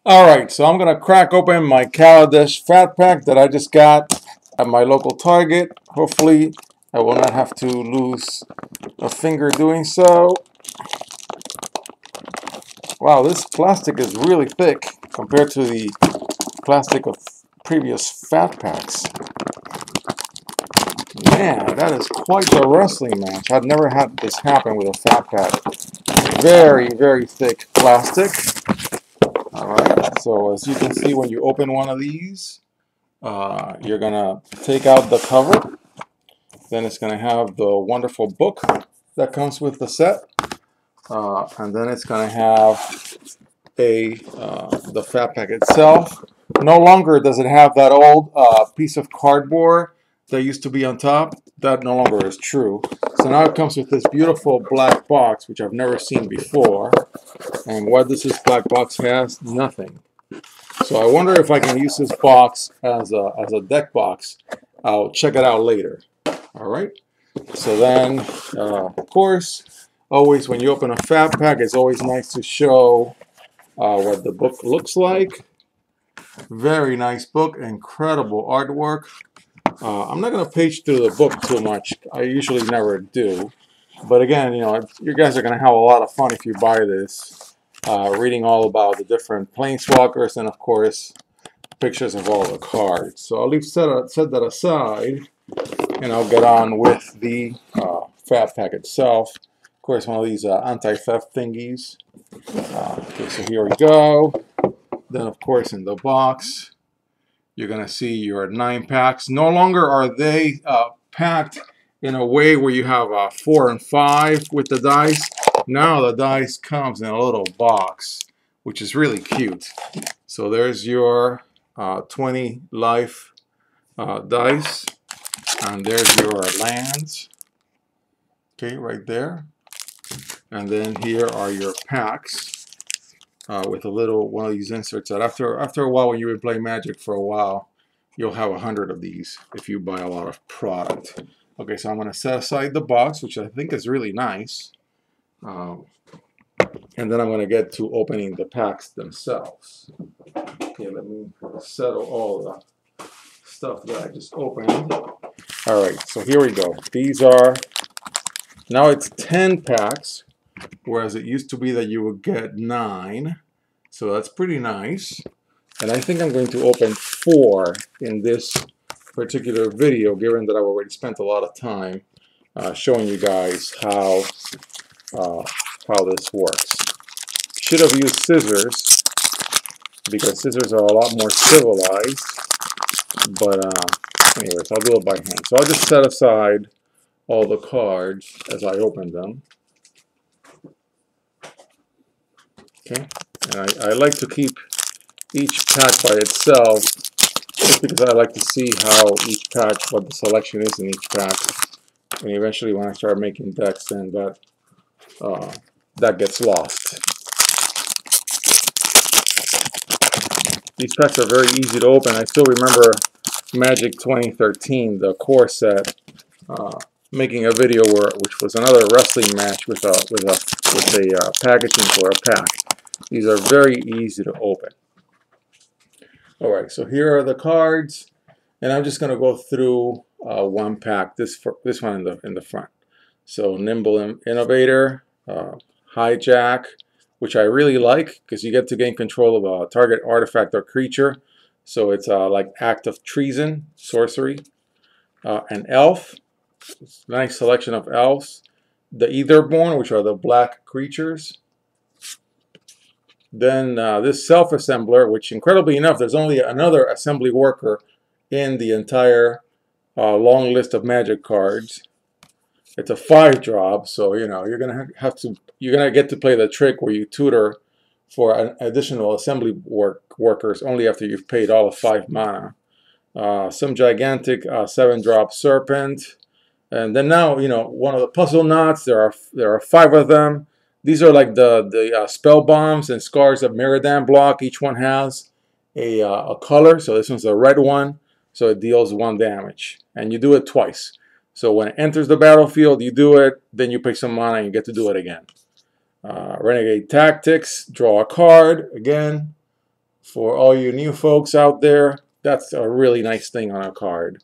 Alright, so I'm going to crack open my Kaladesh Fat Pack that I just got at my local Target. Hopefully, I will not have to lose a finger doing so. Wow, this plastic is really thick compared to the plastic of previous Fat Packs. Man, that is quite the wrestling match. I've never had this happen with a Fat Pack. Very, very thick plastic. Alright, so as you can see when you open one of these, you're going to take out the cover. Then it's going to have the wonderful book that comes with the set. And then it's going to have the Fat Pack itself. No longer does it have that old piece of cardboard that used to be on top. That no longer is true. So now it comes with this beautiful black box, which I've never seen before. And what does this black box has? Nothing. So I wonder if I can use this box as a deck box. I'll check it out later. All right. So then, of course, always when you open a Fat Pack, it's always nice to show what the book looks like. Very nice book, incredible artwork. I'm not going to page through the book too much. I usually never do. But again, you guys are going to have a lot of fun if you buy this, reading all about the different planeswalkers and, of course, pictures of all the cards. So I'll set that aside, and I'll get on with the Fat Pack itself. Of course, one of these anti-theft thingies. Okay, so here we go. Then, of course, in the box, you're going to see your 9 packs. No longer are they packed in a way where you have 4 and 5 with the dice. Now the dice comes in a little box, which is really cute. So there's your 20 life dice, and there's your lands. Okay, right there. And then here are your packs. With a little one of these inserts that after a while, when you've been playing Magic for a while, you'll have 100 of these if you buy a lot of product. Okay, so I'm going to set aside the box, which I think is really nice. And then I'm going to get to opening the packs themselves. Okay, let me settle all the stuff that I just opened. Alright, so here we go. These are, now it's 10 packs. Whereas it used to be that you would get 9. So that's pretty nice. And I think I'm going to open 4 in this particular video, given that I've already spent a lot of time showing you guys how this works. Should have used scissors, because scissors are a lot more civilized. But anyways, I'll do it by hand. So I'll just set aside all the cards as I open them. Okay, and I like to keep each pack by itself, just because I like to see how each pack, what the selection is in each pack. And eventually, when I start making decks, then that gets lost. These packs are very easy to open. I still remember Magic 2013, the core set, making a video which was another wrestling match with a packaging for a pack. These are very easy to open. Alright, so here are the cards, and I'm just going to go through one pack, this one in the front. So Nimble Innovator, Hijack, which I really like because you get to gain control of a target artifact or creature. So it's like Act of Treason, sorcery. An Elf, nice selection of elves. The Etherborn, which are the black creatures. Then this self-assembler, which incredibly enough, there's only another assembly worker in the entire long list of Magic cards. It's a 5-drop, so you're gonna get to play the trick where you tutor for an additional assembly workers only after you've paid all of 5 mana. Some gigantic 7-drop serpent, and then now one of the puzzle knots. There are 5 of them. These are like the spell bombs and scars of Miradan block. Each one has a color. So this one's a red one, so it deals 1 damage, and you do it twice. So when it enters the battlefield, you do it, then you pay some mana and you get to do it again. Renegade Tactics, draw a card again. For all you new folks out there, that's a really nice thing on a card.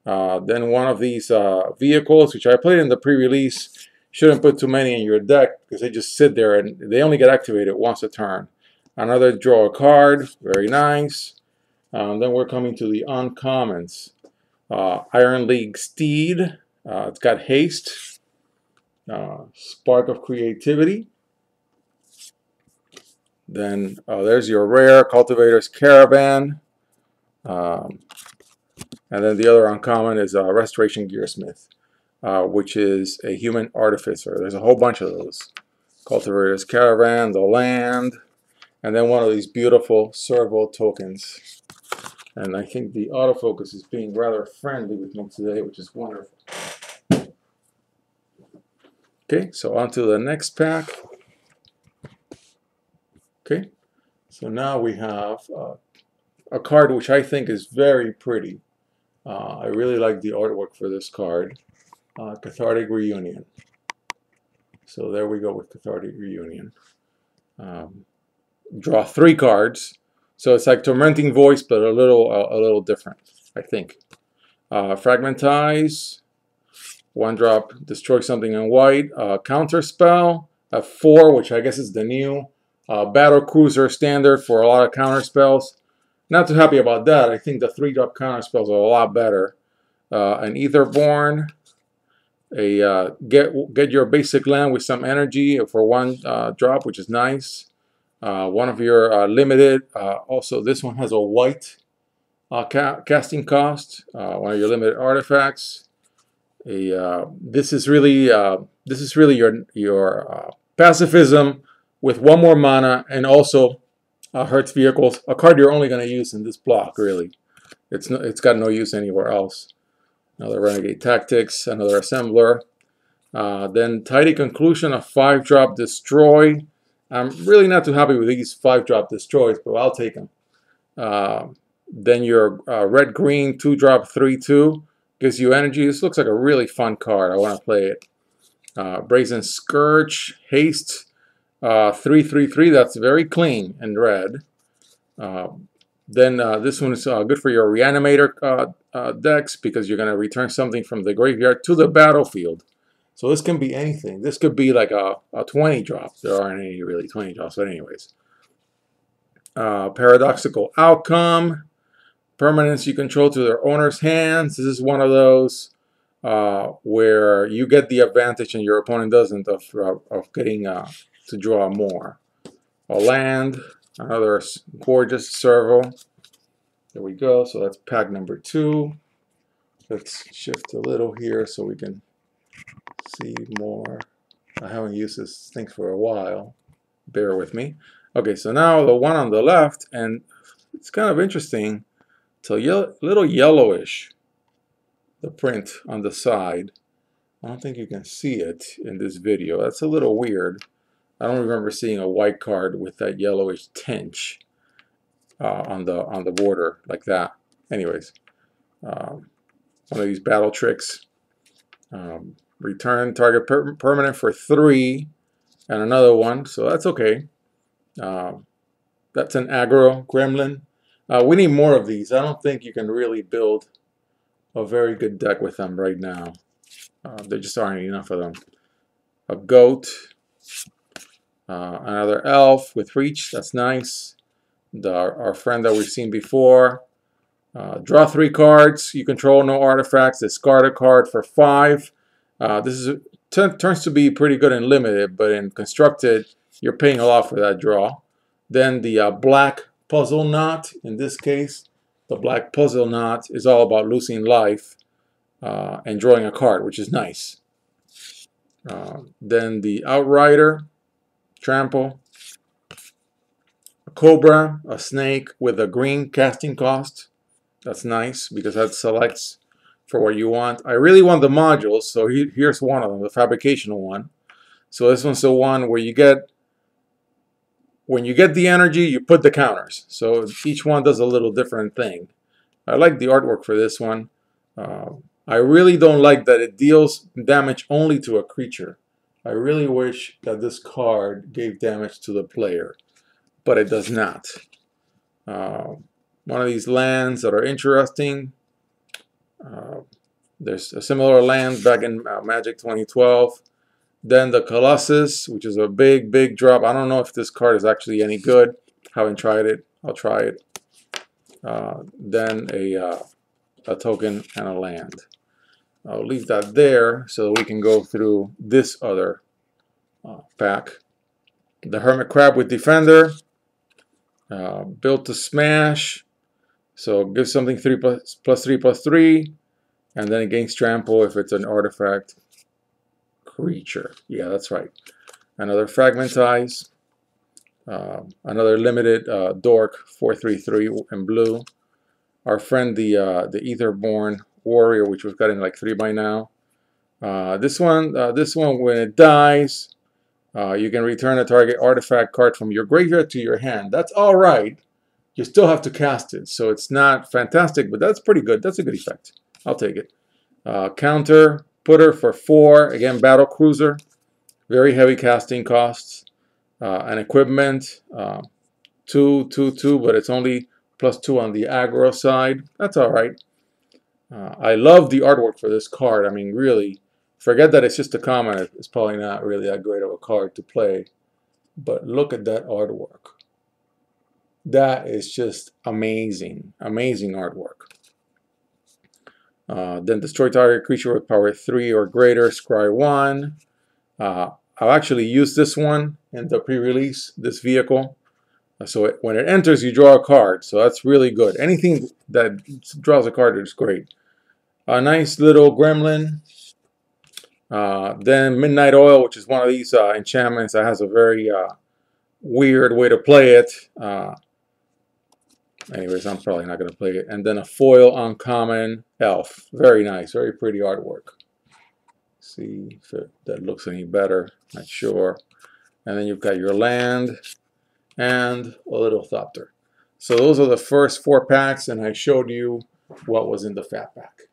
Then one of these vehicles, which I played in the pre-release, shouldn't put too many in your deck because they just sit there and they only get activated once a turn. Another draw a card, very nice. Then we're coming to the uncommons. Iron League Steed, it's got haste, spark of creativity. Then there's your rare Cultivator's Caravan. And then the other uncommon is Restoration Gearsmith, which is a human artificer. There's a whole bunch of those. Cultivator's Caravan, the land, and then one of these beautiful servo tokens. And I think the autofocus is being rather friendly with me today, which is wonderful. Okay, so on to the next pack. Okay, so now we have a card which I think is very pretty. I really like the artwork for this card, Cathartic Reunion. So there we go with Cathartic Reunion. Draw 3 cards. So it's like Tormenting Voice, but a little different, I think. Fragmentize. 1 drop, destroy something in white. Counter spell. A 4, which I guess is the new Battle Cruiser standard for a lot of counter spells. Not too happy about that. I think the 3-drop counter spells are a lot better. An Etherborn. Get your basic land with some energy for 1 drop, which is nice. One of your limited. Also, this one has a white casting cost. One of your limited artifacts. This is really your pacifism with 1 more mana, and also hurts vehicles. A card you're only going to use in this block. Really, it's got no use anywhere else. Another Renegade Tactics. Another Assembler. Then Tidy Conclusion, a 5-drop destroy. I'm really not too happy with these 5-drop destroys, but I'll take them. Then your red-green 2-drop 3/2 gives you energy. This looks like a really fun card. I want to play it. Brazen Scourge, haste, 3/3/3. That's very clean and red. Then this one is good for your Reanimator decks because you're going to return something from the graveyard to the battlefield. So this can be anything. This could be like a 20 drop. There aren't any really 20 drops, but anyways. Paradoxical Outcome. Permanents you control to their owner's hands. This is one of those where you get the advantage and your opponent doesn't of getting to draw more. A land. Another gorgeous servo. There we go. So that's pack number 2. Let's shift a little here so we can see more. I haven't used this thing for a while. Bear with me. Okay, so now the one on the left, and it's kind of interesting. It's a little yellowish, the print on the side. I don't think you can see it in this video. That's a little weird. I don't remember seeing a white card with that yellowish tinge on the border like that. Anyways, one of these battle tricks. Return target permanent for 3, and another one, so that's okay. That's an aggro gremlin. We need more of these. I don't think you can really build a very good deck with them right now. There just aren't enough of them. A goat. Another elf with reach. That's nice. Our friend that we've seen before. Draw 3 cards. You control no artifacts. Discard a card for 5. This turns to be pretty good in limited, but in constructed, you're paying a lot for that draw. Then the black puzzle knot. In this case, the black puzzle knot is all about losing life and drawing a card, which is nice. Then the outrider, trample. A cobra, a snake with a green casting cost. That's nice because that selects for what you want. I really want the modules, so here's one of them, the fabrication one. So this one's the one where you get, when you get the energy, you put the counters. So each one does a little different thing. I like the artwork for this one. I really don't like that it deals damage only to a creature. I really wish that this card gave damage to the player, but it does not. One of these lands that are interesting. There's a similar land back in Magic 2012. Then the Colossus, which is a big drop. I don't know if this card is actually any good. Haven't tried it. I'll try it. Then a token and a land. I'll leave that there so that we can go through this other pack. The Hermit Crab with Defender. Built to smash. So give something 3 plus 3/3. And then it gains trample if it's an artifact creature. Yeah, that's right. Another Fragmentize. Another limited Dork 4/3 in blue. Our friend the Etherborn Warrior, which we've got in like 3 by now. This one when it dies, you can return a target artifact card from your graveyard to your hand. That's all right. You still have to cast it, so it's not fantastic, but that's pretty good. That's a good effect. I'll take it. Counter Putter for 4. Again, Battle Cruiser. Very heavy casting costs. And equipment 2/2/2, but it's only +2 on the aggro side. That's all right. I love the artwork for this card. I mean, really, forget that it's just a common. It's probably not really that great of a card to play. But look at that artwork. That is just amazing. Amazing artwork. Then destroy target creature with power 3 or greater, scry 1. I've actually used this one in the pre-release, this vehicle. So when it enters, you draw a card. So that's really good. Anything that draws a card is great. A nice little gremlin. Then Midnight Oil, which is one of these enchantments that has a very weird way to play it. Anyways, I'm probably not going to play it. And then a foil uncommon elf. Very nice. Very pretty artwork. See if that looks any better. Not sure. And then you've got your land and a little Thopter. So those are the first 4 packs, and I showed you what was in the Fat Pack.